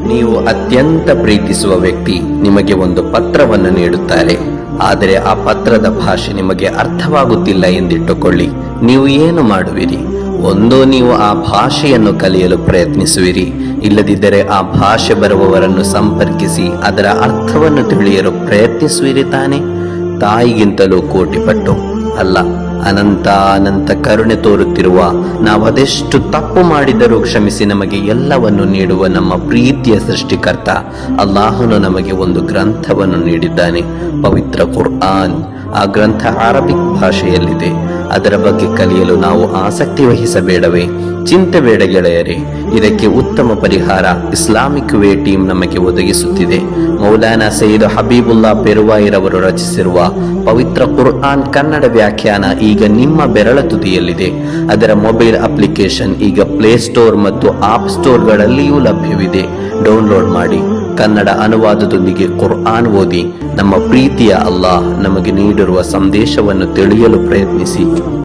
ನೀವು ಅತ್ಯಂತ ಪ್ರೀತಿಸುವ ವ್ಯಕ್ತಿ ನಿಮಗೆ ಒಂದು ಪತ್ರವನ್ನು ನೀಡುತ್ತಾರೆ. ಆದರೆ ಆ ಪತ್ರದ ಭಾಷೆ ನಿಮಗೆ ಅರ್ಥವಾಗುತ್ತಿಲ್ಲ ಎಂದಿಟ್ಟುಕೊಳ್ಳಿ. ನೀವು ಏನು ಮಾಡುವಿರಿ? ಒಂದೋ ನೀವು ಆ ಭಾಷೆಯನ್ನು ಕಲಿಯಲು ಪ್ರಯತ್ನಿಸುವಿರಿ, ಇಲ್ಲದಿದ್ದರೆ ಆ ಭಾಷೆ ಬರುವವರನ್ನು ಸಂಪರ್ಕಿಸಿ ಅದರ ಅರ್ಥವನ್ನು ತಿಳಿಯಲು ಪ್ರಯತ್ನಿಸುವಿರಿ ತಾನೆ. ತಾಯಿಗಿಂತಲೂ ಕೋಟಿಪಟ್ಟು ಅಲ್ಲ, ಅನಂತ ಕರುಣೆ ತೋರುತ್ತಿರುವ, ನಾವದೆಷ್ಟು ತಪ್ಪು ಮಾಡಿದರೂ ಕ್ಷಮಿಸಿ ನಮಗೆ ಎಲ್ಲವನ್ನು ನೀಡುವ ನಮ್ಮ ಪ್ರೀತಿಯ ಸೃಷ್ಟಿಕರ್ತ ಅಲ್ಲಾಹನು ನಮಗೆ ಒಂದು ಗ್ರಂಥವನ್ನು ನೀಡಿದ್ದಾನೆ, ಪವಿತ್ರ ಕುರ್ಆನ್. ಆ ಗ್ರಂಥ ಅರಬಿಕ್ ಭಾಷೆಯಲ್ಲಿದೆ. ಅದರ ಬಗ್ಗೆ ಕಲಿಯಲು ನಾವು ಆಸಕ್ತಿ ವಹಿಸಬೇಡವೇ? ಚಿಂತೆ ಬೇಡ ಗೆಳೆಯರೇ. ಇದಕ್ಕೆ ಉತ್ತಮ ಪರಿಹಾರ ಇಸ್ಲಾಮಿಕ್ ವೇ ಟೀಮ್ ನಮಗೆ ಒದಗಿಸುತ್ತಿದೆ. ಮೌಲಾನಾ ಸೈಯದ್ ಹಬೀಬುಲ್ಲಾ ಪೆರುವಾಯಿರವರು ರಚಿಸಿರುವ ಪವಿತ್ರ ಕುರ್ಆನ್ ಕನ್ನಡ ವ್ಯಾಖ್ಯಾನ ಈಗ ನಿಮ್ಮ ಬೆರಳ ತುದಿಯಲ್ಲಿದೆ. ಅದರ ಮೊಬೈಲ್ ಅಪ್ಲಿಕೇಶನ್ ಈಗ ಪ್ಲೇಸ್ಟೋರ್ ಮತ್ತು ಆಪ್ ಸ್ಟೋರ್ಗಳಲ್ಲಿಯೂ ಲಭ್ಯವಿದೆ. ಡೌನ್ಲೋಡ್ ಮಾಡಿ. ಕನ್ನಡ ಅನುವಾದದೊಂದಿಗೆ ಕುರ್ಆನ್ ಓದಿ. ನಮ್ಮ ಪ್ರೀತಿಯ ಅಲ್ಲಾಹ್ ನಮಗೆ ನೀಡಿರುವ ಸಂದೇಶವನ್ನು ತಿಳಿಯಲು ಪ್ರಯತ್ನಿಸಿ.